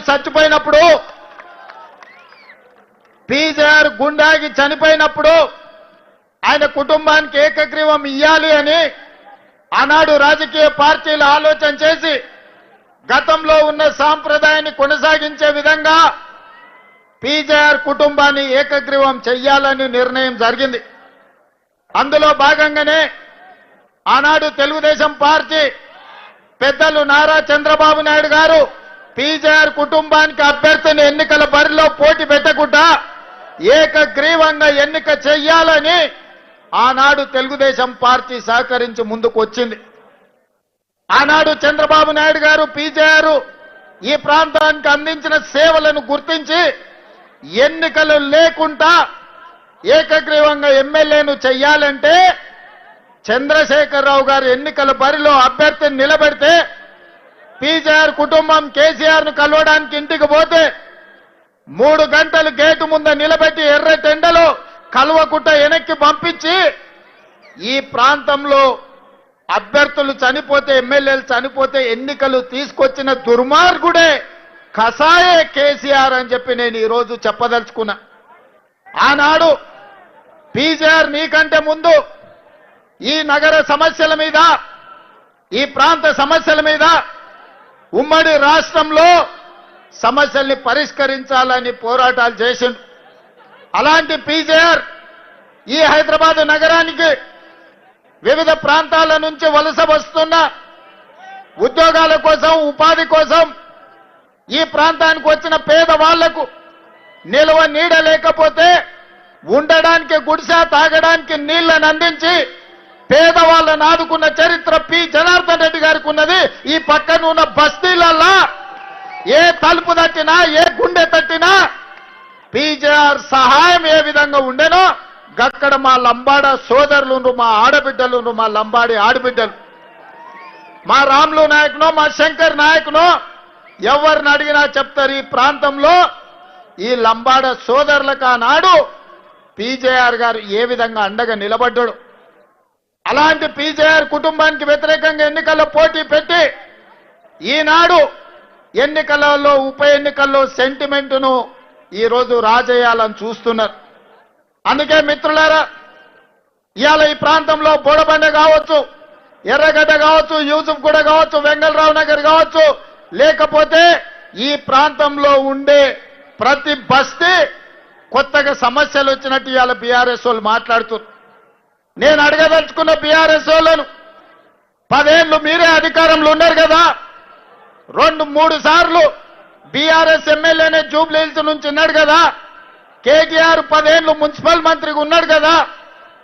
చచ్చిపోయినప్పుడు పీజేఆర్ గుండాగి చనిపోయినప్పుడు ఆయన కుటుంబానికి ఏకగ్రీవం ఇయ్యాలి అని ఆనాడు రాజకీయ పార్టీలు ఆలోచన చేసి గతంలో ఉన్న సాంప్రదాయాన్ని కొనసాగించే విధంగా పీజేఆర్ కుటుంబాన్ని ఏకగ్రీవం చెయ్యాలని నిర్ణయం జరిగింది. అందులో భాగంగానే ఆనాడు తెలుగుదేశం పార్టీ పెద్దలు నారా చంద్రబాబు నాయుడు గారు పీజేఆర్ కుటుంబానికి అభ్యర్థిని ఎన్నికల బరిలో పోటీ పెట్టకుండా ఏకగ్రీవంగా ఎన్నిక చెయ్యాలని ఆనాడు తెలుగుదేశం పార్టీ సహకరించి ముందుకు వచ్చింది. ఆనాడు చంద్రబాబు నాయుడు గారు పీజేఆర్ ఈ ప్రాంతానికి అందించిన సేవలను గుర్తించి ఎన్నికలు లేకుండా ఏకగ్రీవంగా ఎమ్మెల్యేను చెయ్యాలంటే చంద్రశేఖరరావు గారు ఎన్నికల బరిలో అభ్యర్థిని నిలబెడితే పీజేఆర్ కుటుంబం కేసీఆర్ ను కలవడానికి ఇంటికి పోతే 3 గంటలు గేటు ముందు నిలబెట్టి ఎర్ర టెండలో కల్వకుట్ట వెనక్కి పంపించి ఈ ప్రాంతంలో అభ్యర్థులు చనిపోతే ఎమ్మెల్యేలు చనిపోతే ఎన్నికలు తీసుకొచ్చిన దుర్మార్గుడే కసాయే కేసీఆర్ అని చెప్పి నేను ఈరోజు చెప్పదలుచుకున్నా. ఆనాడు పీజేఆర్ నీకంటే ముందు ఈ నగర సమస్యల మీద ఈ ప్రాంత సమస్యల మీద ఉమ్మడి రాష్ట్రంలో సమస్యల్ని పరిష్కరించాలని పోరాటాలు చేసిండు. అలాంటి పీజేఆర్ ఈ హైదరాబాద్ నగరానికి వివిధ ప్రాంతాల నుంచి వలస వస్తున్న ఉద్యోగాల కోసం ఉపాధి కోసం ఈ ప్రాంతానికి వచ్చిన పేదవాళ్లకు నిల్వ నీడ లేకపోతే ఉండడానికి గుడిసె తాగడానికి నీళ్లను అందించి పేదవాళ్ళను ఆదుకున్న చరిత్ర పి జనార్దన్ రెడ్డి గారికి ఉన్నది. ఈ పక్కన ఉన్న బస్తీలల్లా ఏ తలుపు తట్టినా ఏ గుండె తట్టినా పీజేఆర్ సహాయం ఏ విధంగా ఉండేనో గక్కడ మా లంబాడ సోదరులు మా ఆడబిడ్డలు మా లంబాడి ఆడబిడ్డలు మా రాములు నాయకునో మా శంకర్ నాయకునో ఎవరిని అడిగినా చెప్తారు. ఈ ప్రాంతంలో ఈ లంబాడ సోదరులకు ఆనాడు పీజేఆర్ గారు ఏ విధంగా అండగా నిలబడ్డాడు. అలాంటి పీజేఆర్ కుటుంబానికి వ్యతిరేకంగా ఎన్నికల్లో పోటీ పెట్టి ఈనాడు ఎన్నికలలో ఉప ఎన్నికల్లో సెంటిమెంటును ఈరోజు రాజేయాలని చూస్తున్నారు. అందుకే మిత్రులారా ఇవాళ ఈ ప్రాంతంలో బోడబండ కావచ్చు, ఎర్రగడ్డ కావచ్చు, యూసుఫ్ గూడ కావచ్చు, వెంగళరావు నగర్ కావచ్చు, లేకపోతే ఈ ప్రాంతంలో ఉండే ప్రతి బస్తీ కొత్తగా సమస్యలు వచ్చినట్టు ఇవాళ బీఆర్ఎస్ వాళ్ళు మాట్లాడుతున్నారు. నేను అడగదలుచుకున్న బీఆర్ఎస్ వాళ్ళను 10 ఏళ్ళు మీరే అధికారంలో ఉన్నారు కదా, 2-3 సార్లు బీఆర్ఎస్ ఎమ్మెల్యేనే జూబ్లీహిల్స్ నుంచి ఉన్నాడు కదా, కేటీఆర్ 10 ఏళ్ళు మున్సిపల్ మంత్రిగా ఉన్నాడు కదా,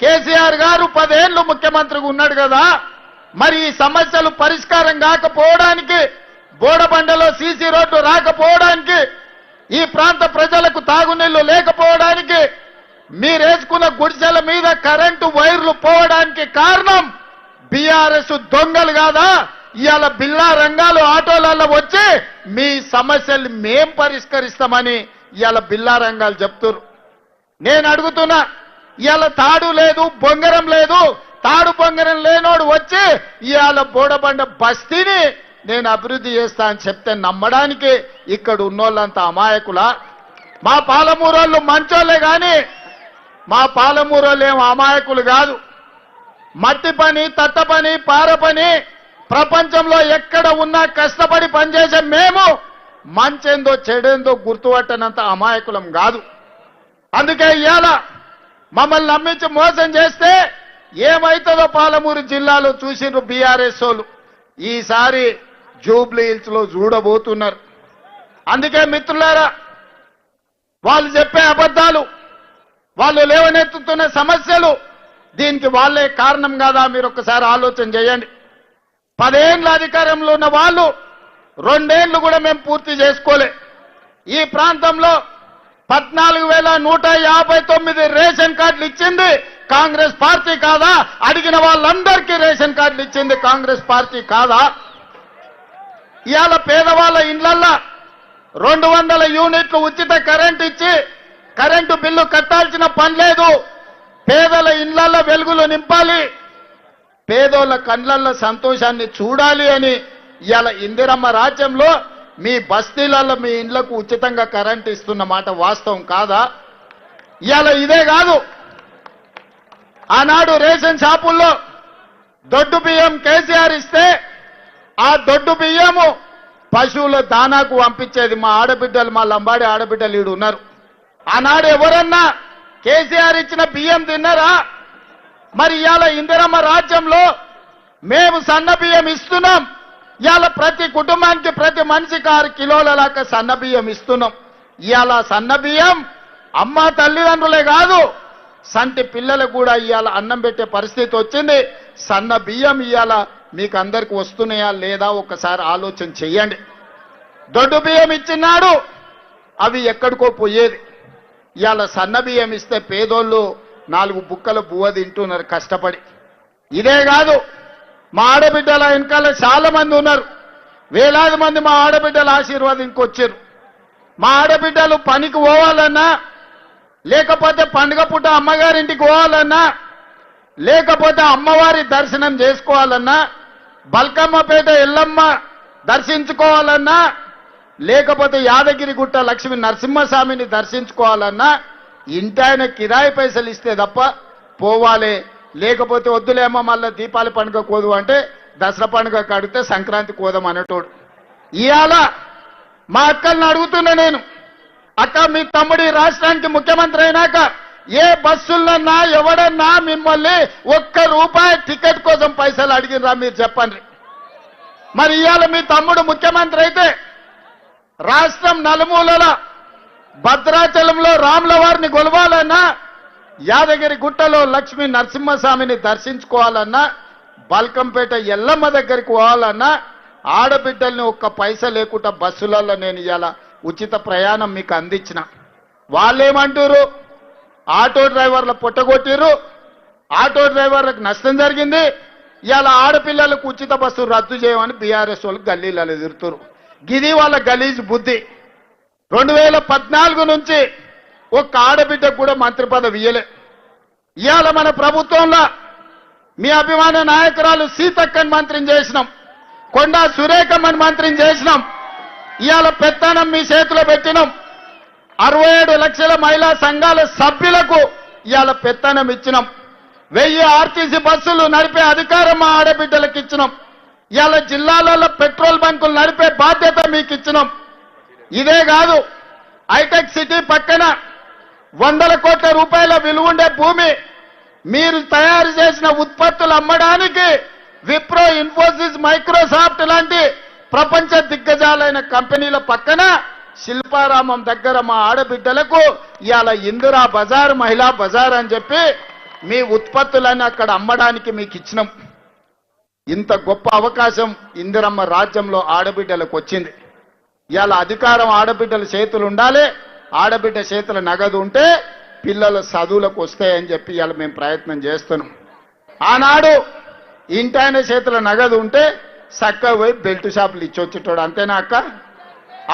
కేసీఆర్ గారు 10 ఏళ్ళు ముఖ్యమంత్రిగా ఉన్నాడు కదా, మరి ఈ సమస్యలు పరిష్కారం కాకపోవడానికి బోడబండలో సీసీ రోడ్లు రాకపోవడానికి ఈ ప్రాంత ప్రజలకు తాగునీళ్లు లేకపోవడానికి మీరేసుకున్న గుడిసెల మీద కరెంటు వైర్లు పోవడానికి కారణం బీఆర్ఎస్ దొంగలు కాదా? ఇవాళ బిల్లా రంగాలు ఆటోలలో వచ్చి మీ సమస్యలు మేం పరిష్కరిస్తామని ఇవాళ బిల్లా రంగాలు చెప్తున్నారు. నేను అడుగుతున్నా, ఇవాళ తాడు లేదు బొంగరం లేదు, తాడు బొంగరం లేనోడు వచ్చి ఇవాళ బోడబండ బస్తీని నేను అభివృద్ధి చేస్తా అని చెప్తే నమ్మడానికి ఇక్కడ ఉన్నోళ్ళంతా అమాయకులా? మా పాలమూరోళ్ళు మంచోళ్ళే కానీ మా పాలమూరోళ్ళు ఏం అమాయకులు కాదు. మట్టి పని, తట్ట పని, పార పని ప్రపంచంలో ఎక్కడ ఉన్నా కష్టపడి పనిచేసే మేము మంచేందో చెడేందో గుర్తుపట్టనంత అమాయకులం కాదు. అందుకే ఇవాళ మమ్మల్ని నమ్మించి మోసం చేస్తే ఏమైతుందో పాలమూరు జిల్లాలో చూసిండ్రు బీఆర్ఎస్ వాళ్ళు. ఈసారి జూబ్లీహిల్స్ లో చూడబోతున్నారు. అందుకే మిత్రులారా వాళ్ళు చెప్పే అబద్ధాలు, వాళ్ళు లేవనెత్తుతున్న సమస్యలు దీనికి వాళ్ళే కారణం కాదా? మీరు ఒక్కసారి ఆలోచన చేయండి. 10 ఏళ్ళ అధికారంలో ఉన్న వాళ్ళు 2 ఏళ్ళు కూడా మేము పూర్తి చేసుకోలే. ఈ ప్రాంతంలో 14,159 రేషన్ కార్డులు ఇచ్చింది కాంగ్రెస్ పార్టీ కాదా? అడిగిన వాళ్ళందరికీ రేషన్ కార్డులు ఇచ్చింది కాంగ్రెస్ పార్టీ కాదా? ఇవాళ పేదవాళ్ళ ఇండ్లల్లో 200 యూనిట్లు ఉచిత కరెంట్ ఇచ్చి కరెంటు బిల్లు కట్టాల్సిన పని లేదు. పేదల ఇండ్లల్లో వెలుగులు నింపాలి, పేదోళ్ళ కండ్లల్లో సంతోషాన్ని చూడాలి అని ఇవాళ ఇందిరమ్మ రాజ్యంలో మీ బస్తీలలో మీ ఇండ్లకు ఉచితంగా కరెంట్ ఇస్తున్న మాట వాస్తవం కాదా? ఇవాళ ఇదే కాదు, ఆనాడు రేషన్ షాపుల్లో దొడ్డు బియ్యం కేసీఆర్ ఇస్తే ఆ దొడ్డు బియ్యము పశువుల దానాకు పంపించేది మా ఆడబిడ్డలు, మా లంబాడి ఆడబిడ్డలు ఈడు ఉన్నారు. ఆనాడు ఎవరన్నా కేసీఆర్ ఇచ్చిన బియ్యం తిన్నారా? మరి ఇవాళ ఇందిరమ్మ రాజ్యంలో మేము సన్న బియ్యం ఇస్తున్నాం. ఇవాళ ప్రతి కుటుంబానికి ప్రతి మనిషికి 6 కిలోల దాకా సన్న బియ్యం ఇస్తున్నాం. ఇవాళ సన్న బియ్యం అమ్మ తల్లిదండ్రులే కాదు, సంటి పిల్లలకు కూడా ఇవాళ అన్నం పెట్టే పరిస్థితి వచ్చింది. సన్న బియ్యం ఇవాళ మీకు అందరికి వస్తున్నాయా లేదా ఒకసారి ఆలోచన చెయ్యండి. దొడ్డు బియ్యం ఇచ్చినాడు, అవి ఎక్కడికో పోయేది. ఇవాళ సన్న బియ్యం ఇస్తే పేదోళ్ళు 4 బుక్కల బువ్వ తింటున్నారు కష్టపడి. ఇదే కాదు, మా ఆడబిడ్డల వెనకాల చాలా మంది ఉన్నారు, వేలాది మంది మా ఆడబిడ్డల ఆశీర్వాదంకి వచ్చారు. మా ఆడబిడ్డలు పనికి పోవాలన్నా, లేకపోతే పండుగ పూట అమ్మగారింటికి పోవాలన్నా, లేకపోతే అమ్మవారి దర్శనం చేసుకోవాలన్నా, బల్కమ్మపేట ఎల్లమ్మ దర్శించుకోవాలన్నా, లేకపోతే యాదగిరిగుట్ట లక్ష్మీ నరసింహస్వామిని దర్శించుకోవాలన్నా ఇంటాయన కిరాయి పైసలు ఇస్తే తప్ప పోవాలి. లేకపోతే వద్దులేమో మళ్ళీ దీపావళి పండుగ కోదు అంటే దసరా పండుగ కడితే సంక్రాంతి కోదాం అనేటోడు. ఇవాళ మా అక్కల్ని అడుగుతున్నా నేను, అక్క మీ తమ్ముడి రాష్ట్రానికి ముఖ్యమంత్రి అయినాక ఏ బస్సులన్నా ఎవడన్నా మిమ్మల్ని ₹1 టికెట్ కోసం పైసలు అడిగినరా మీరు చెప్పండి. మరి ఇవాళ మీ తమ్ముడు ముఖ్యమంత్రి అయితే రాష్ట్రం నలుమూలల భద్రాచలంలో రాముల వారిని కొలవాలన్నా, యాదగిరి గుట్టలో లక్ష్మీ నరసింహస్వామిని దర్శించుకోవాలన్నా, బల్కంపేట ఎల్లమ్మ దగ్గరికి పోవాలన్నా ఆడబిడ్డల్ని 1 పైసా లేకుండా బస్సులలో నేను ఇవాళ ఉచిత ప్రయాణం మీకు అందించిన. వాళ్ళేమంటారు? ఆటో డ్రైవర్ల పొట్టగొట్టిరు, ఆటో డ్రైవర్లకు నష్టం జరిగింది, ఇవాళ ఆడపిల్లలకు ఉచిత బస్సు రద్దు చేయమని బీఆర్ఎస్ వాళ్ళు గల్లీలలో ఎదురుతారు. గిది వాళ్ళ గలీజ్ బుద్ధి. 2014 నుంచి 1 ఆడబిడ్డకు కూడా మంత్రి పదవి ఇయ్యలే. ఇవాళ మన ప్రభుత్వంలో మీ అభిమాన నాయకురాలు సీతక్కని మంత్రిని చేసినాం, కొండా సురేఖమ్మని మంత్రిని చేసినాం. ఇవాళ పెత్తనం మీ చేతిలో పెట్టినాం. 67 లక్షల మహిళా సంఘాల సభ్యులకు ఇవాళ పెత్తనం ఇచ్చినాం. 1000 ఆర్టీసీ బస్సులు నడిపే అధికారం మా ఆడబిడ్డలకు ఇచ్చినాం. ఇవాళ జిల్లాలలో పెట్రోల్ బంకులు నడిపే బాధ్యత మీకు ఇచ్చినాం. ఇదే కాదు, హైటెక్ సిటీ పక్కన 100 కోట్ల రూపాయల విలువ ఉండే భూమి మీరు తయారు చేసిన ఉత్పత్తులు అమ్మడానికి విప్రో, ఇన్ఫోసిస్, మైక్రోసాఫ్ట్ లాంటి ప్రపంచ దిగ్గజాలైన కంపెనీల పక్కన శిల్పారామం దగ్గర మా ఆడబిడ్డలకు ఇవాళ ఇందిరా బజార్, మహిళా బజార్ అని చెప్పి మీ ఉత్పత్తులన్నీ అక్కడ అమ్మడానికి మీకు ఇచ్చినాం. ఇంత గొప్ప అవకాశం ఇందిరమ్మ రాజ్యంలో ఆడబిడ్డలకు వచ్చింది. ఇవాళ అధికారం ఆడబిడ్డల చేతులు ఉండాలి, ఆడబిడ్డ చేతుల నగదు ఉంటే పిల్లల చదువులకు వస్తాయని చెప్పి ఇవాళ మేము ప్రయత్నం చేస్తున్నాం. ఆనాడు ఇంటాయన చేతుల నగదు ఉంటే చక్కగా పోయి బెల్ట్ షాపులు ఇచ్చొచ్చేటోడు, అంతేనా అక్క?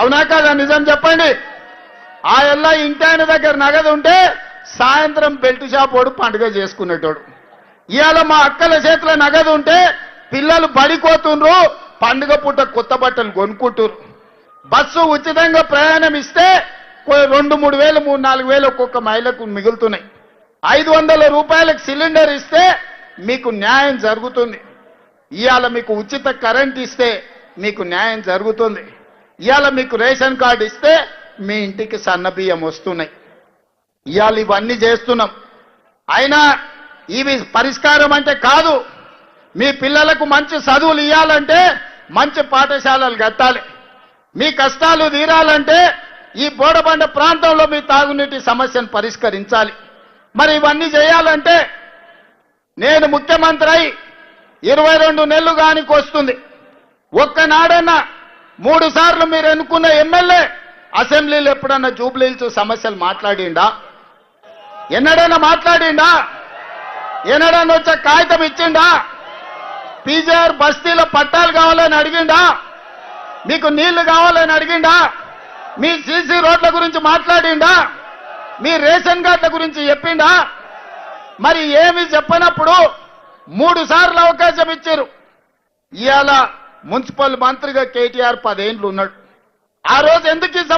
అవునా కాదా? నిజం చెప్పండి. ఆ ఎల్లా ఇంటాయన దగ్గర నగదు ఉంటే సాయంత్రం బెల్ట్ షాప్ వాడు పండుగ చేసుకునేటోడు. ఇవాళ మా అక్కల చేతుల నగదు ఉంటే పిల్లలు బడిపోతుండ్రు, పండుగ పూట కొత్త బట్టలు కొనుక్కుంటారు. బస్సు ఉచితంగా ప్రయాణం ఇస్తే 2-3 వేలు 3-4 వేలు ఒక్కొక్క మహిళకు మిగులుతున్నాయి. 500 రూపాయలకు సిలిండర్ ఇస్తే మీకు న్యాయం జరుగుతుంది. ఇవాళ మీకు ఉచిత కరెంట్ ఇస్తే మీకు న్యాయం జరుగుతుంది. ఇవాళ మీకు రేషన్ కార్డు ఇస్తే మీ ఇంటికి సన్న బియ్యం వస్తున్నాయి. ఇవాళ ఇవన్నీ చేస్తున్నాం. అయినా ఇవి పరిష్కారం అంటే కాదు. మీ పిల్లలకు మంచి చదువులు ఇవ్వాలంటే మంచి పాఠశాలలు కట్టాలి. మీ కష్టాలు తీరాలంటే ఈ బోడబండ ప్రాంతంలో మీ తాగునీటి సమస్యను పరిష్కరించాలి. మరి ఇవన్నీ చేయాలంటే నేను ముఖ్యమంత్రి అయి 22 నెలలు గానికి వస్తుంది. ఒక్కనాడన్నా 3 సార్లు మీరు ఎన్నుకున్న ఎమ్మెల్యే అసెంబ్లీలో ఎప్పుడన్నా జూబ్లీహిల్స్ సమస్యలు మాట్లాడిండా? ఎన్నడన్నా మాట్లాడిండా? ఎన్నడన్నా వచ్చే కాగితం ఇచ్చిండా? పీజీఆర్ బస్తీలో పట్టాలు కావాలని అడిగిండా? మీకు నీళ్లు కావాలని అడిగిండా? మీ సీసీ రోడ్ల గురించి మాట్లాడిండా? మీ రేషన్ కార్డుల గురించి చెప్పిండా? మరి ఏమి చెప్పనప్పుడు 3 సార్లు అవకాశం ఇచ్చారు. ఇవాళ మున్సిపల్ మంత్రిగా కేటీఆర్ 10 ఏళ్ళు ఉన్నాడు. ఆ రోజు ఎందుకు ఈ